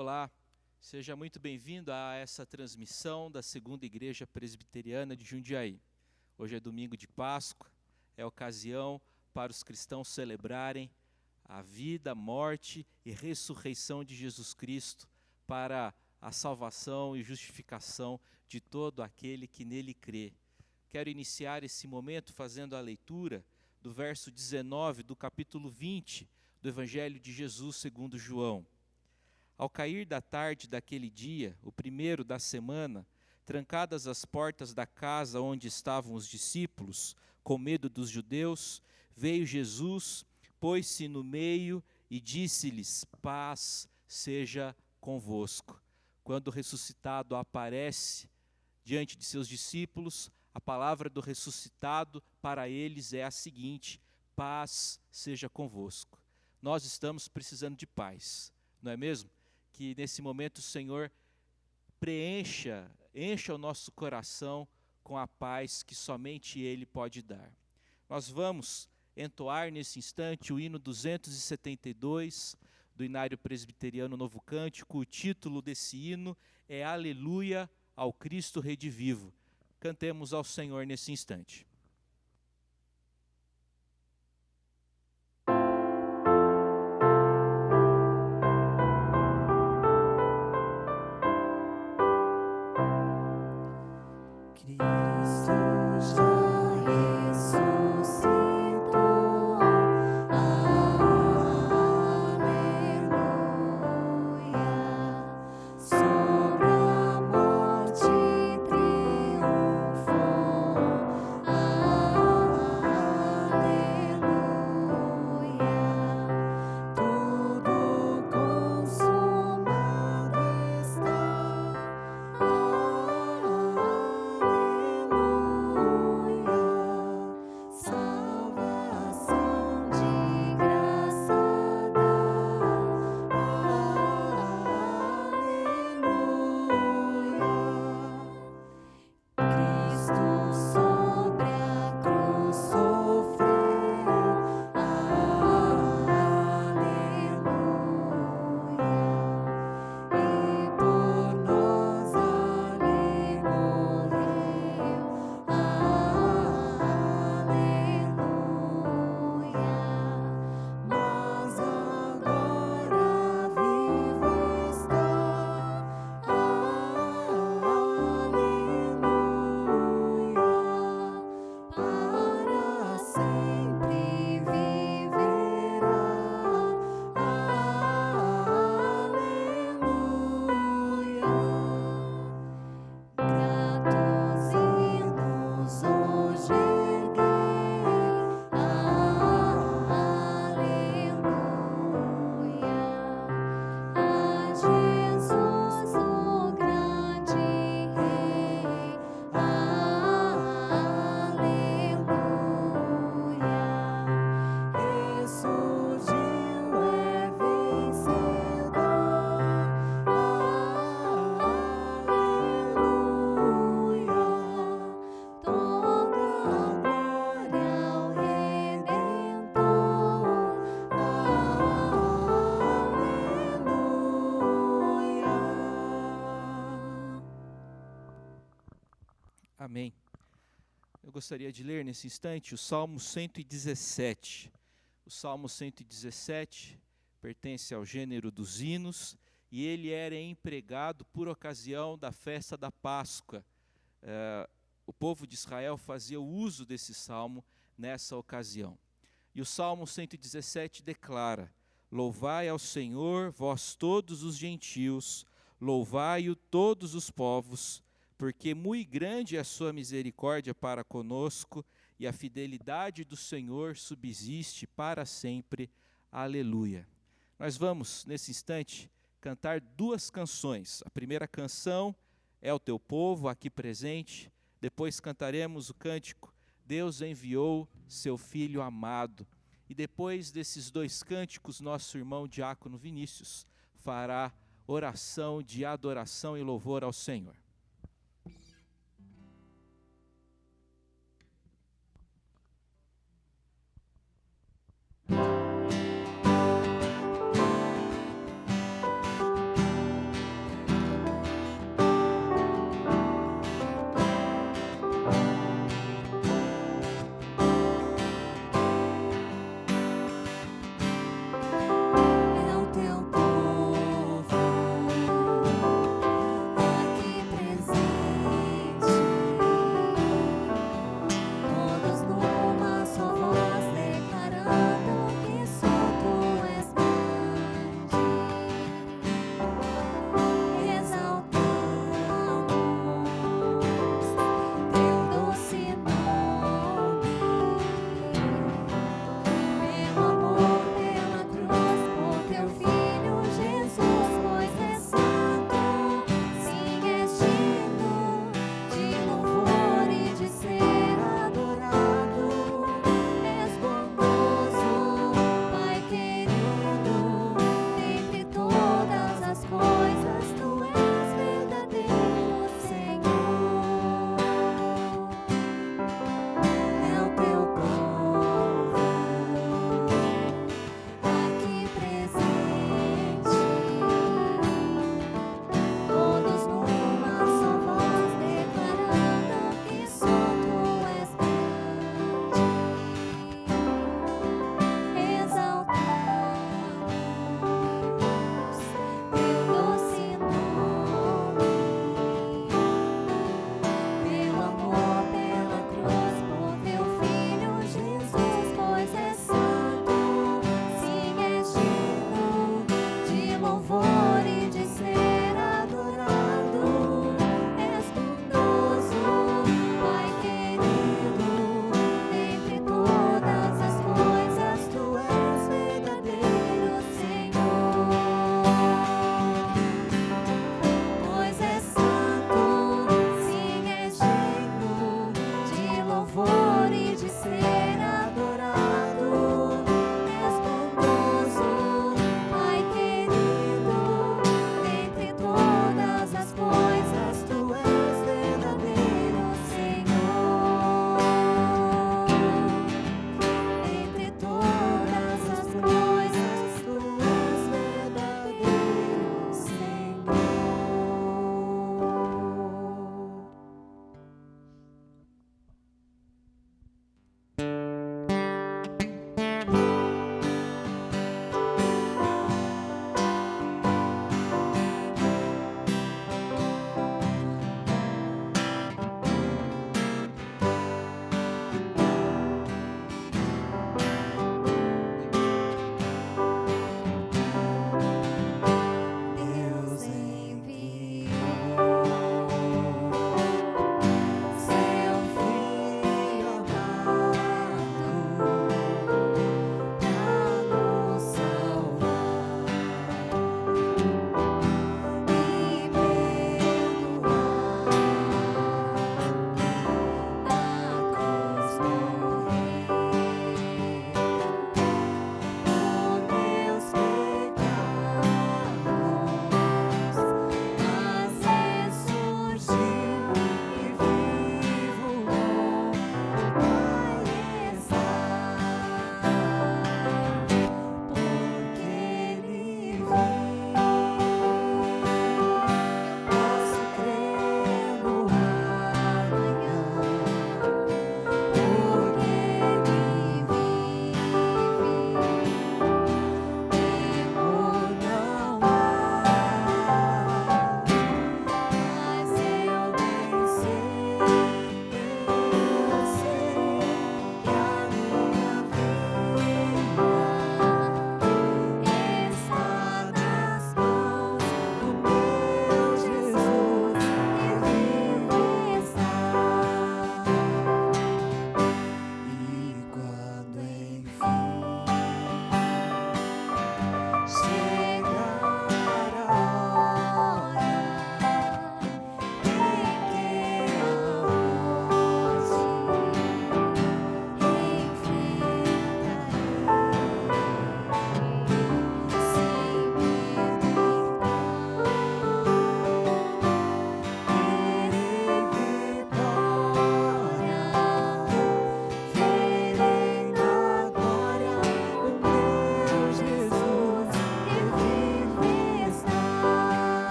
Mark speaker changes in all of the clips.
Speaker 1: Olá, seja muito bem-vindo a essa transmissão da Segunda Igreja Presbiteriana de Jundiaí. Hoje é domingo de Páscoa, é ocasião para os cristãos celebrarem a vida, morte e ressurreição de Jesus Cristo para a salvação e justificação de todo aquele que nele crê. Quero iniciar esse momento fazendo a leitura do verso 19 do capítulo 20 do Evangelho de Jesus segundo João. Ao cair da tarde daquele dia, o primeiro da semana, trancadas as portas da casa onde estavam os discípulos, com medo dos judeus, veio Jesus, pôs-se no meio e disse-lhes: paz seja convosco. Quando o ressuscitado aparece diante de seus discípulos, a palavra do ressuscitado para eles é a seguinte: paz seja convosco. Nós estamos precisando de paz, não é mesmo? Que nesse momento o Senhor encha o nosso coração com a paz que somente Ele pode dar. Nós vamos entoar nesse instante o hino 272 do Inário Presbiteriano Novo Cântico. O título desse hino é Aleluia ao Cristo Redivivo. Cantemos ao Senhor nesse instante. Amém. Eu gostaria de ler nesse instante o Salmo 117. O Salmo 117 pertence ao gênero dos hinos e ele era empregado por ocasião da festa da Páscoa. O povo de Israel fazia uso desse salmo nessa ocasião. E o Salmo 117 declara: louvai ao Senhor, vós todos os gentios, louvai-o todos os povos, porque muito grande é a sua misericórdia para conosco, e a fidelidade do Senhor subsiste para sempre. Aleluia. Nós vamos, nesse instante, cantar duas canções. A primeira canção é o teu povo aqui presente. Depois cantaremos o cântico Deus enviou seu Filho amado. E depois desses dois cânticos, nosso irmão diácono Vinícius fará oração de adoração e louvor ao Senhor.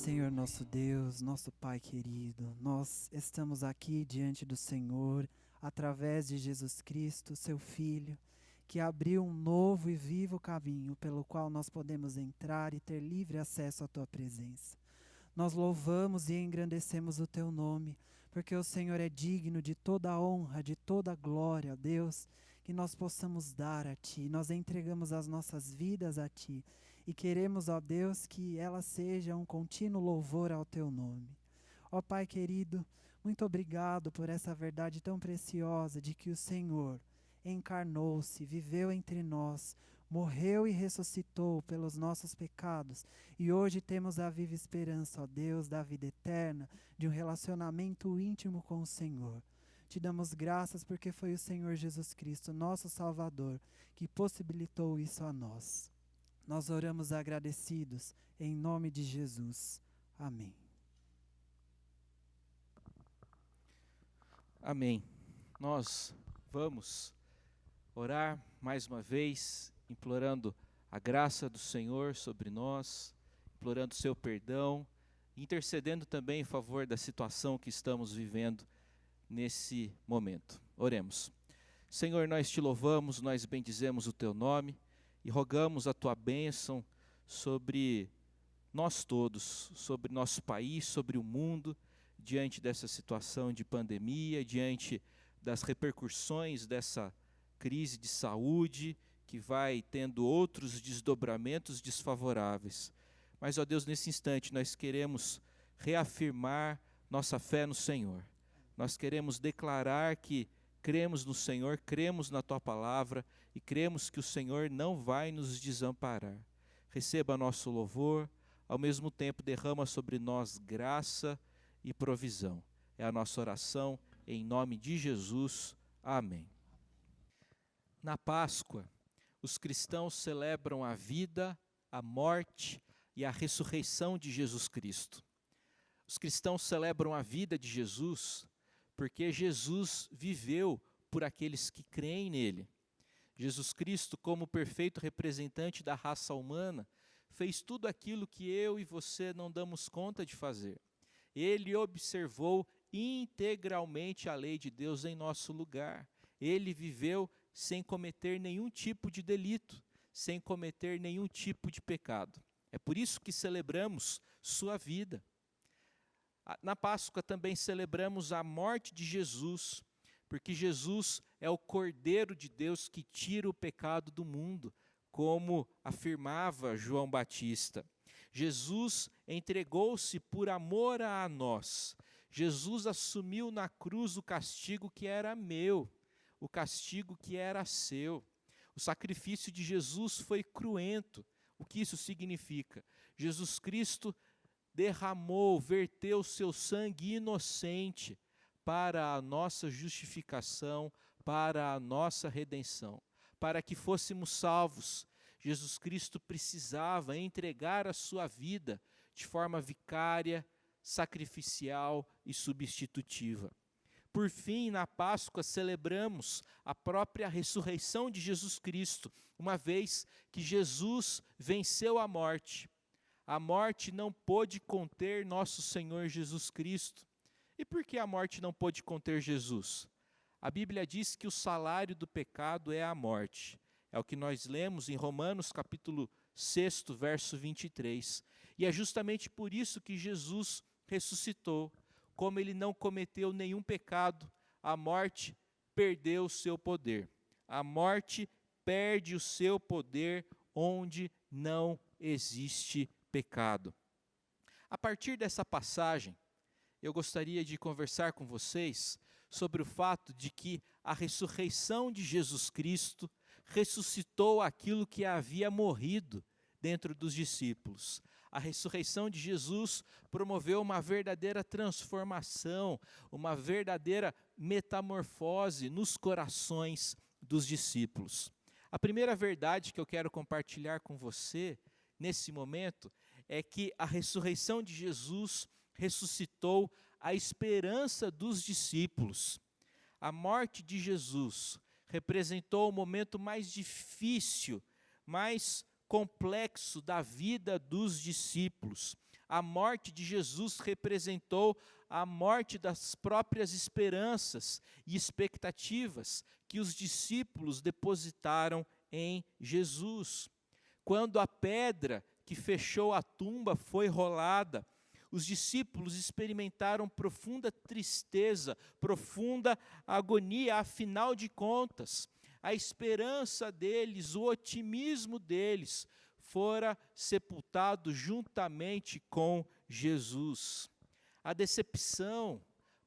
Speaker 2: Senhor nosso Deus, nosso Pai querido, nós estamos aqui diante do Senhor, através de Jesus Cristo, seu Filho, que abriu um novo e vivo caminho pelo qual nós podemos entrar e ter livre acesso à Tua presença. Nós louvamos e engrandecemos o Teu nome, porque o Senhor é digno de toda a honra, de toda a glória, Deus, que nós possamos dar a Ti. Nós entregamos as nossas vidas a Ti e queremos, ó Deus, que ela seja um contínuo louvor ao Teu nome. Ó Pai querido, muito obrigado por essa verdade tão preciosa de que o Senhor encarnou-se, viveu entre nós, morreu e ressuscitou pelos nossos pecados, e hoje temos a viva esperança, ó Deus, da vida eterna, de um relacionamento íntimo com o Senhor. Te damos graças porque foi o Senhor Jesus Cristo, nosso Salvador, que possibilitou isso a nós. Nós oramos agradecidos, em nome de Jesus. Amém.
Speaker 1: Amém. Nós vamos orar mais uma vez, implorando a graça do Senhor sobre nós, implorando seu perdão, intercedendo também em favor da situação que estamos vivendo nesse momento. Oremos. Senhor, nós te louvamos, nós bendizemos o teu nome e rogamos a tua bênção sobre nós todos, sobre nosso país, sobre o mundo, diante dessa situação de pandemia, diante das repercussões dessa crise de saúde, que vai tendo outros desdobramentos desfavoráveis. Mas, ó Deus, nesse instante nós queremos reafirmar nossa fé no Senhor. Nós queremos declarar que cremos no Senhor, cremos na Tua palavra e cremos que o Senhor não vai nos desamparar. Receba nosso louvor, ao mesmo tempo derrama sobre nós graça e provisão. É a nossa oração em nome de Jesus. Amém. Na Páscoa, os cristãos celebram a vida, a morte e a ressurreição de Jesus Cristo. Os cristãos celebram a vida de Jesus porque Jesus viveu por aqueles que creem nele. Jesus Cristo, como perfeito representante da raça humana, fez tudo aquilo que eu e você não damos conta de fazer. Ele observou integralmente a lei de Deus em nosso lugar. Ele viveu sem cometer nenhum tipo de delito, sem cometer nenhum tipo de pecado. É por isso que celebramos sua vida. Na Páscoa também celebramos a morte de Jesus, porque Jesus é o Cordeiro de Deus que tira o pecado do mundo, como afirmava João Batista. Jesus entregou-se por amor a nós. Jesus assumiu na cruz o castigo que era meu, o castigo que era seu. O sacrifício de Jesus foi cruento. O que isso significa? Jesus Cristo derramou, verteu seu sangue inocente para a nossa justificação, para a nossa redenção, para que fôssemos salvos. Jesus Cristo precisava entregar a sua vida de forma vicária, sacrificial e substitutiva. Por fim, na Páscoa, celebramos a própria ressurreição de Jesus Cristo, uma vez que Jesus venceu a morte. A morte não pôde conter nosso Senhor Jesus Cristo. E por que a morte não pôde conter Jesus? A Bíblia diz que o salário do pecado é a morte. É o que nós lemos em Romanos capítulo 6, verso 23. E é justamente por isso que Jesus ressuscitou. Como ele não cometeu nenhum pecado, a morte perdeu o seu poder. A morte perde o seu poder onde não existe pecado. A partir dessa passagem, eu gostaria de conversar com vocês sobre o fato de que a ressurreição de Jesus Cristo ressuscitou aquilo que havia morrido dentro dos discípulos. A ressurreição de Jesus promoveu uma verdadeira transformação, uma verdadeira metamorfose nos corações dos discípulos. A primeira verdade que eu quero compartilhar com você nesse momento é que a ressurreição de Jesus ressuscitou a esperança dos discípulos. A morte de Jesus representou o momento mais difícil, mais complexo da vida dos discípulos. A morte de Jesus representou a morte das próprias esperanças e expectativas que os discípulos depositaram em Jesus. Quando a pedra que fechou a tumba foi rolada, os discípulos experimentaram profunda tristeza, profunda agonia. Afinal de contas, a esperança deles, o otimismo deles, fora sepultado juntamente com Jesus. A decepção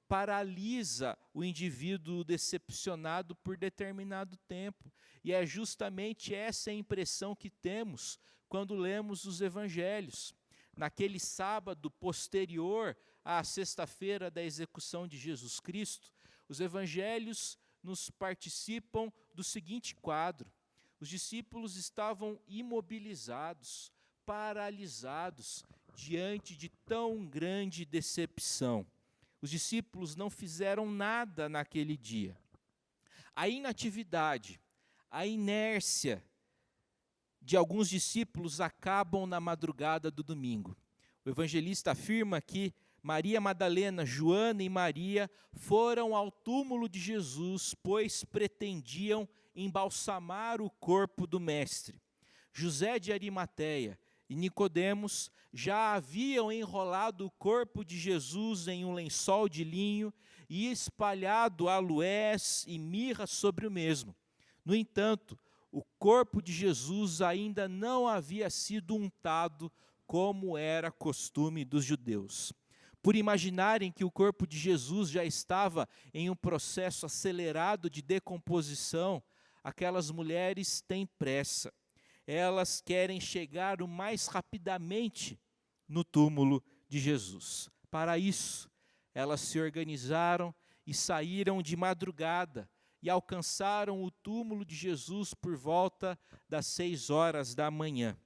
Speaker 1: paralisa o indivíduo decepcionado por determinado tempo. E é justamente essa a impressão que temos quando lemos os evangelhos. Naquele sábado posterior à sexta-feira da execução de Jesus Cristo, os evangelhos nos participam do seguinte quadro: os discípulos estavam imobilizados, paralisados, diante de tão grande decepção. Os discípulos não fizeram nada naquele dia. A inatividade, a inércia de alguns discípulos acabam na madrugada do domingo. O evangelista afirma que Maria Madalena, Joana e Maria foram ao túmulo de Jesus, pois pretendiam embalsamar o corpo do mestre. José de Arimateia e Nicodemos já haviam enrolado o corpo de Jesus em um lençol de linho e espalhado aloés e mirra sobre o mesmo. No entanto, o corpo de Jesus ainda não havia sido untado como era costume dos judeus. Por imaginarem que o corpo de Jesus já estava em um processo acelerado de decomposição, aquelas mulheres têm pressa. Elas querem chegar o mais rapidamente no túmulo de Jesus. Para isso, elas se organizaram e saíram de madrugada e alcançaram o túmulo de Jesus por volta das 6 horas da manhã,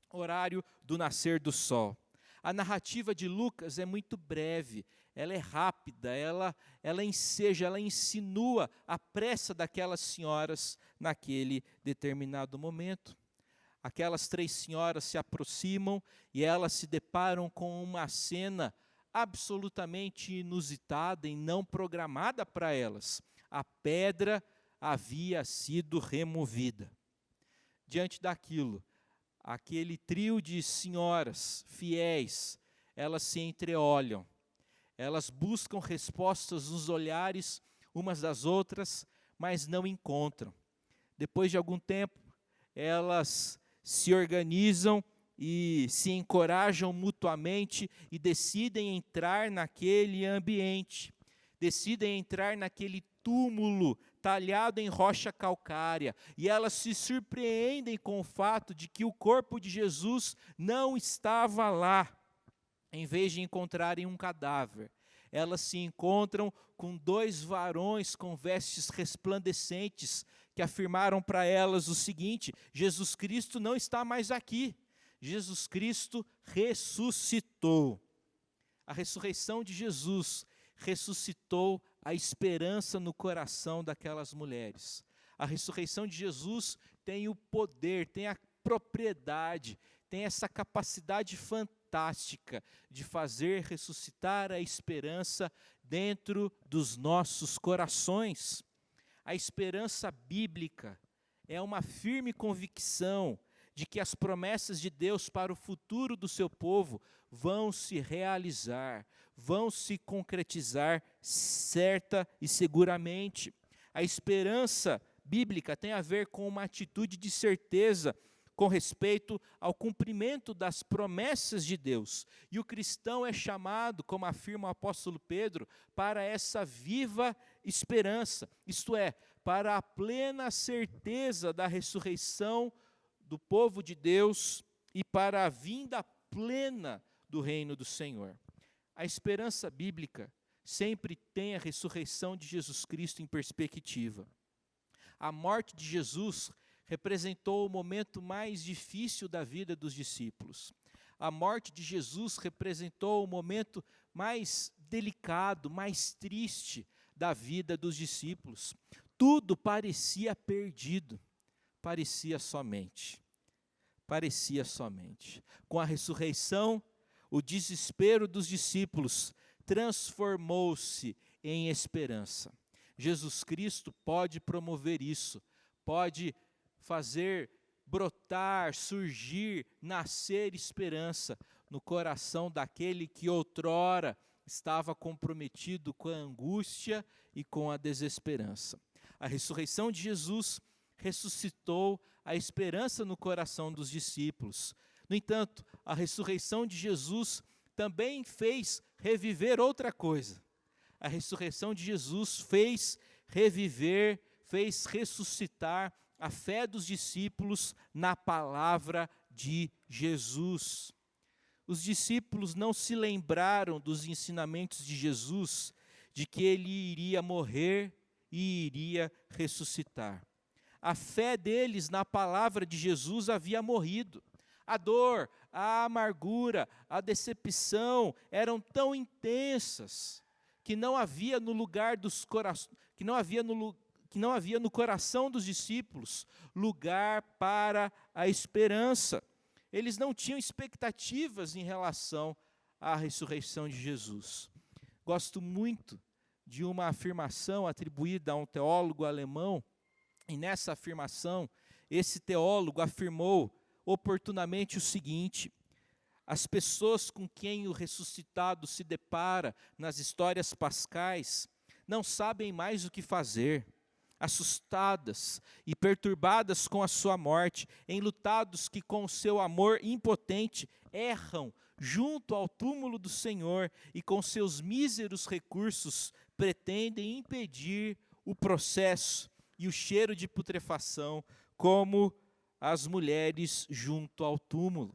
Speaker 1: horário do nascer do sol. A narrativa de Lucas é muito breve, ela é rápida, ela enseja, ela insinua a pressa daquelas senhoras naquele determinado momento. Aquelas 3 senhoras se aproximam e elas se deparam com uma cena absolutamente inusitada e não programada para elas. A pedra havia sido removida. Diante daquilo, aquele trio de senhoras fiéis, elas se entreolham, elas buscam respostas nos olhares umas das outras, mas não encontram. Depois de algum tempo, elas se organizam e se encorajam mutuamente e decidem entrar naquele ambiente, decidem entrar naquele túmulo talhado em rocha calcária, e elas se surpreendem com o fato de que o corpo de Jesus não estava lá. Em vez de encontrarem um cadáver, elas se encontram com 2 varões com vestes resplandecentes, que afirmaram para elas o seguinte: Jesus Cristo não está mais aqui, Jesus Cristo ressuscitou. A ressurreição de Jesus ressuscitou a esperança no coração daquelas mulheres. A ressurreição de Jesus tem o poder, tem a propriedade, tem essa capacidade fantástica de fazer ressuscitar a esperança dentro dos nossos corações. A esperança bíblica é uma firme convicção de que as promessas de Deus para o futuro do seu povo vão se realizar, vão se concretizar certa e seguramente. A esperança bíblica tem a ver com uma atitude de certeza com respeito ao cumprimento das promessas de Deus. E o cristão é chamado, como afirma o apóstolo Pedro, para essa viva esperança, isto é, para a plena certeza da ressurreição do povo de Deus e para a vinda plena do reino do Senhor. A esperança bíblica sempre tem a ressurreição de Jesus Cristo em perspectiva. A morte de Jesus representou o momento mais difícil da vida dos discípulos. A morte de Jesus representou o momento mais delicado, mais triste da vida dos discípulos. Tudo parecia perdido, parecia somente. Com a ressurreição, o desespero dos discípulos transformou-se em esperança. Jesus Cristo pode promover isso, pode fazer brotar, surgir, nascer esperança no coração daquele que outrora estava comprometido com a angústia e com a desesperança. A ressurreição de Jesus ressuscitou a esperança no coração dos discípulos. No entanto, a ressurreição de Jesus também fez reviver outra coisa. A ressurreição de Jesus fez reviver, fez ressuscitar a fé dos discípulos na palavra de Jesus. Os discípulos não se lembraram dos ensinamentos de Jesus, de que ele iria morrer e iria ressuscitar. A fé deles na palavra de Jesus havia morrido. A dor, a amargura, a decepção eram tão intensas que não havia no lugar dos que não havia no coração dos discípulos lugar para a esperança. Eles não tinham expectativas em relação à ressurreição de Jesus. Gosto muito de uma afirmação atribuída a um teólogo alemão, e nessa afirmação, esse teólogo afirmou oportunamente o seguinte: as pessoas com quem o ressuscitado se depara nas histórias pascais não sabem mais o que fazer, assustadas e perturbadas com a sua morte, enlutados que com o seu amor impotente erram junto ao túmulo do Senhor e com seus míseros recursos pretendem impedir o processo e o cheiro de putrefação, como as mulheres junto ao túmulo.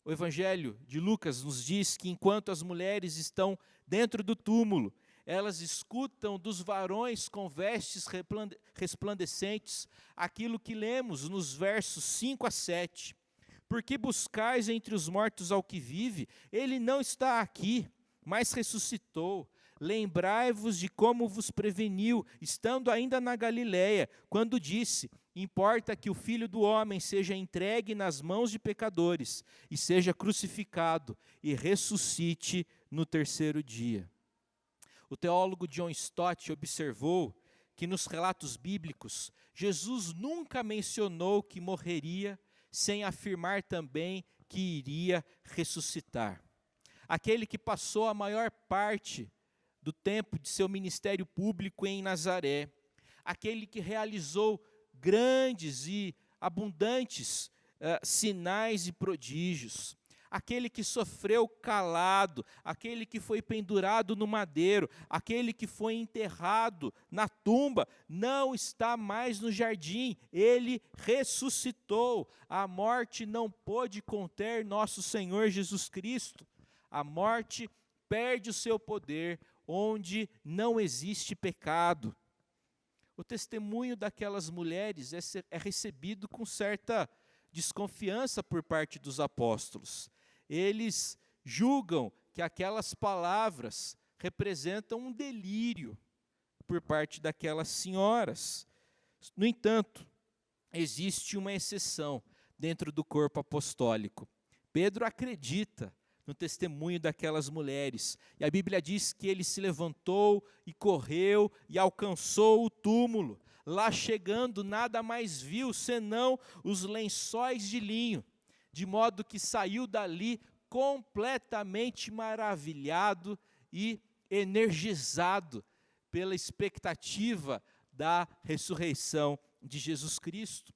Speaker 1: O Evangelho de Lucas nos diz que enquanto as mulheres estão dentro do túmulo, elas escutam dos varões com vestes resplandecentes aquilo que lemos nos versos 5 a 7. Porque buscais entre os mortos ao que vive? Ele não está aqui, mas ressuscitou. Lembrai-vos de como vos preveniu, estando ainda na Galiléia, quando disse: importa que o Filho do Homem seja entregue nas mãos de pecadores, e seja crucificado, e ressuscite no terceiro dia. O teólogo John Stott observou que nos relatos bíblicos, Jesus nunca mencionou que morreria, sem afirmar também que iria ressuscitar. Aquele que passou a maior parte do tempo de seu ministério público em Nazaré, aquele que realizou grandes e abundantes sinais e prodígios, aquele que sofreu calado, aquele que foi pendurado no madeiro, aquele que foi enterrado na tumba, não está mais no jardim, ele ressuscitou. A morte não pôde conter nosso Senhor Jesus Cristo. A morte perde o seu poder onde não existe pecado. O testemunho daquelas mulheres é recebido com certa desconfiança por parte dos apóstolos. Eles julgam que aquelas palavras representam um delírio por parte daquelas senhoras. No entanto, existe uma exceção dentro do corpo apostólico. Pedro acredita no testemunho daquelas mulheres. E a Bíblia diz que ele se levantou e correu e alcançou o túmulo. Lá chegando, nada mais viu senão os lençóis de linho, de modo que saiu dali completamente maravilhado e energizado pela expectativa da ressurreição de Jesus Cristo.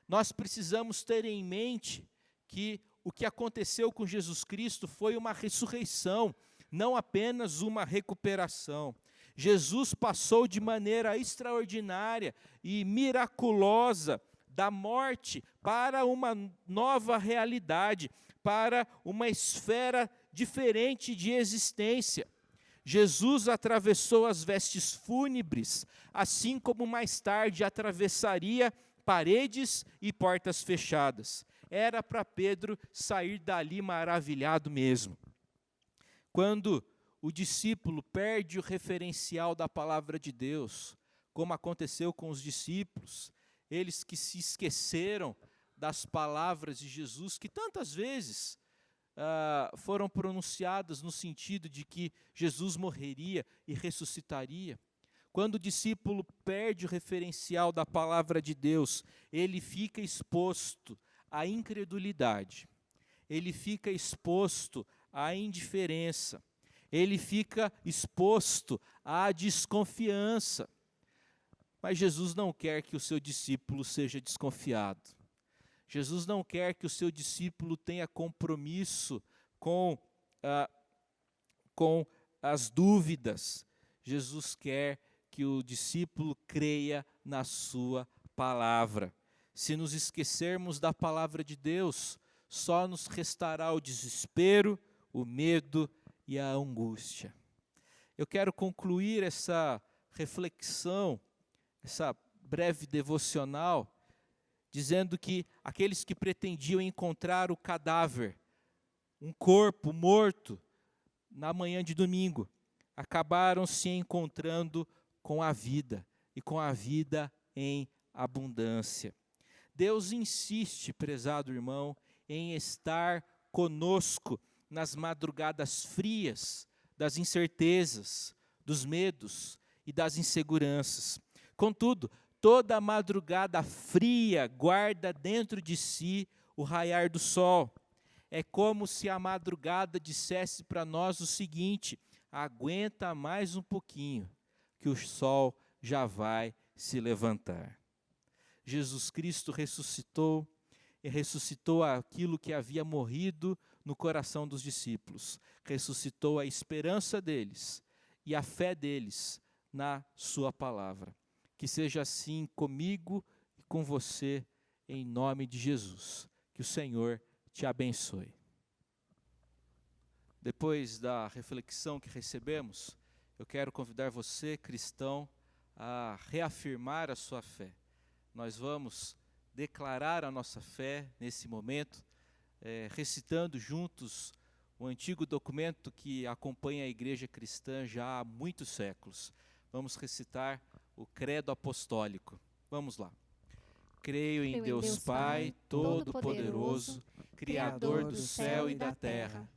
Speaker 1: Nós precisamos ter em mente que o que aconteceu com Jesus Cristo foi uma ressurreição, não apenas uma recuperação. Jesus passou de maneira extraordinária e miraculosa da morte para uma nova realidade, para uma esfera diferente de existência. Jesus atravessou as vestes fúnebres, assim como mais tarde atravessaria paredes e portas fechadas. Era para Pedro sair dali maravilhado mesmo. Quando o discípulo perde o referencial da palavra de Deus, como aconteceu com os discípulos, eles que se esqueceram das palavras de Jesus, que tantas vezes foram pronunciadas no sentido de que Jesus morreria e ressuscitaria. Quando o discípulo perde o referencial da palavra de Deus, ele fica exposto à incredulidade, ele fica exposto à indiferença, ele fica exposto à desconfiança. Mas Jesus não quer que o seu discípulo seja desconfiado. Jesus não quer que o seu discípulo tenha compromisso com as dúvidas. Jesus quer que o discípulo creia na sua palavra. Se nos esquecermos da palavra de Deus, só nos restará o desespero, o medo e a angústia. Eu quero concluir essa reflexão, essa breve devocional, dizendo que aqueles que pretendiam encontrar o cadáver, um corpo morto, na manhã de domingo, acabaram se encontrando com a vida, e com a vida em abundância. Deus insiste, prezado irmão, em estar conosco nas madrugadas frias, das incertezas, dos medos e das inseguranças. Contudo, toda madrugada fria guarda dentro de si o raiar do sol. É como se a madrugada dissesse para nós o seguinte: aguenta mais um pouquinho, que o sol já vai se levantar. Jesus Cristo ressuscitou, e ressuscitou aquilo que havia morrido no coração dos discípulos. Ressuscitou a esperança deles e a fé deles na sua palavra. Que seja assim comigo e com você, em nome de Jesus. Que o Senhor te abençoe. Depois da reflexão que recebemos, eu quero convidar você, cristão, a reafirmar a sua fé. Nós vamos declarar a nossa fé nesse momento, recitando juntos o antigo documento que acompanha a igreja cristã já há muitos séculos. Vamos recitar o credo apostólico. Vamos lá. Creio em Deus Pai, Todo-Poderoso, Criador do céu e da terra.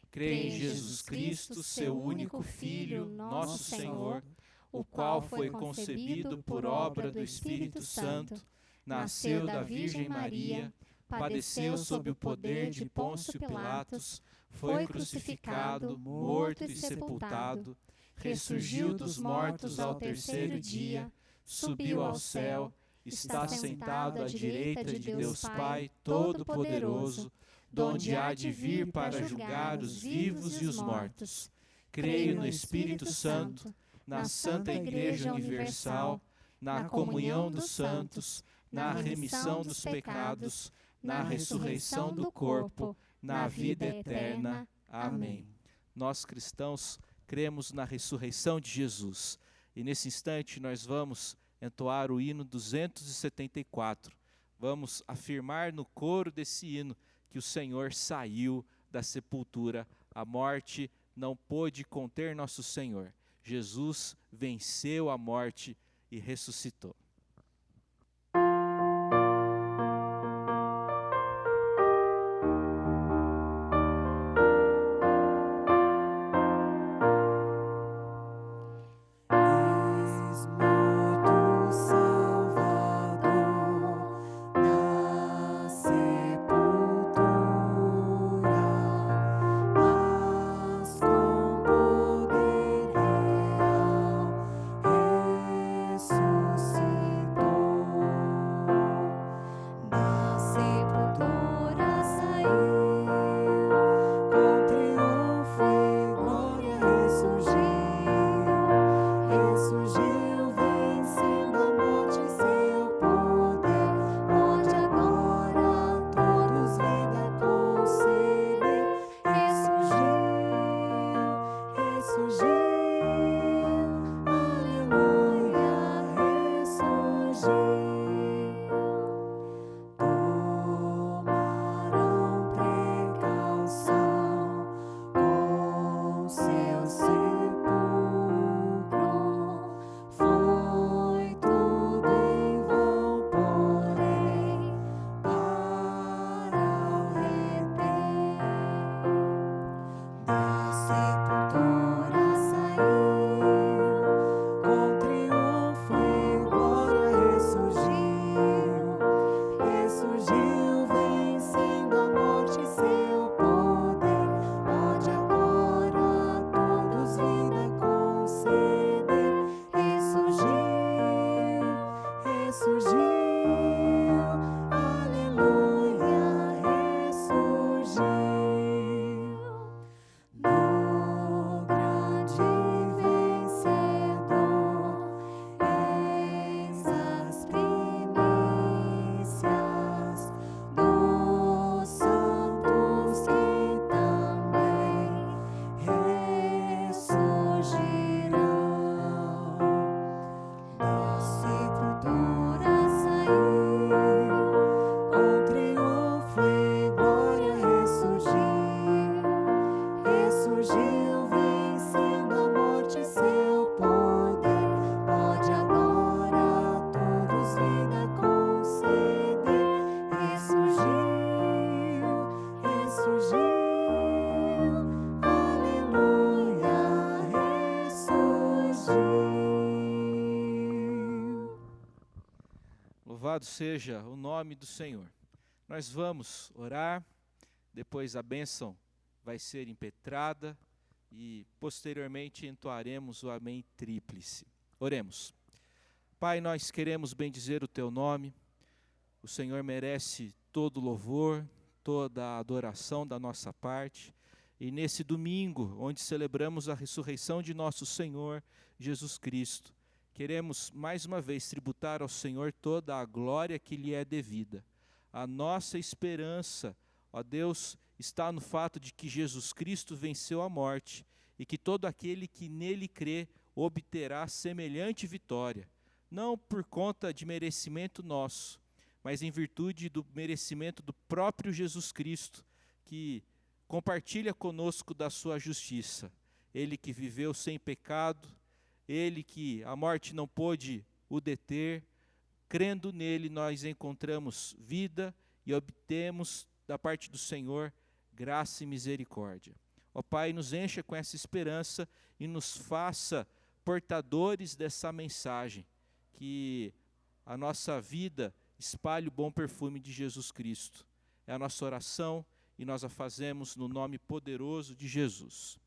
Speaker 1: Creio em Jesus Cristo, seu único Filho, nosso Senhor, o qual foi concebido por obra do Espírito Santo, nasceu da Virgem Maria, padeceu sob o poder de Pôncio Pilatos, foi crucificado, morto e sepultado, ressurgiu dos mortos ao terceiro dia, subiu ao céu, está sentado à direita de Deus Pai Todo-Poderoso, donde há de vir para julgar os vivos e os mortos. Creio no Espírito Santo, na Santa Igreja Universal, na comunhão dos santos, na remissão dos pecados, na ressurreição do corpo, na vida eterna. Amém. Nós cristãos cremos na ressurreição de Jesus. E nesse instante nós vamos entoar o hino 274. Vamos afirmar no coro desse hino que o Senhor saiu da sepultura. A morte não pôde conter nosso Senhor. Jesus venceu a morte e ressuscitou.
Speaker 2: Ressuscitou.
Speaker 1: Louvado seja o nome do Senhor. Nós vamos orar, depois a bênção vai ser impetrada e posteriormente entoaremos o amém tríplice. Oremos. Pai, nós queremos bendizer o teu nome. O Senhor merece todo louvor, toda a adoração da nossa parte. E nesse domingo, onde celebramos a ressurreição de nosso Senhor Jesus Cristo, queremos mais uma vez tributar ao Senhor toda a glória que lhe é devida. A nossa esperança, ó Deus, está no fato de que Jesus Cristo venceu a morte e que todo aquele que nele crê obterá semelhante vitória, não por conta de merecimento nosso, mas em virtude do merecimento do próprio Jesus Cristo, que compartilha conosco da sua justiça. Ele que viveu sem pecado, ele que a morte não pôde o deter, crendo nele nós encontramos vida e obtemos da parte do Senhor graça e misericórdia. Ó Pai, nos encha com essa esperança e nos faça portadores dessa mensagem, que a nossa vida espalhe o bom perfume de Jesus Cristo. É a nossa oração e nós a fazemos no nome poderoso de Jesus.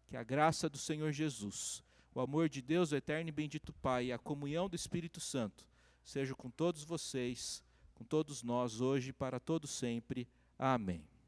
Speaker 1: Que a graça do Senhor Jesus, o amor de Deus, o eterno e bendito Pai, e a comunhão do Espírito Santo, seja com todos vocês, com todos nós, hoje e para todo sempre. Amém.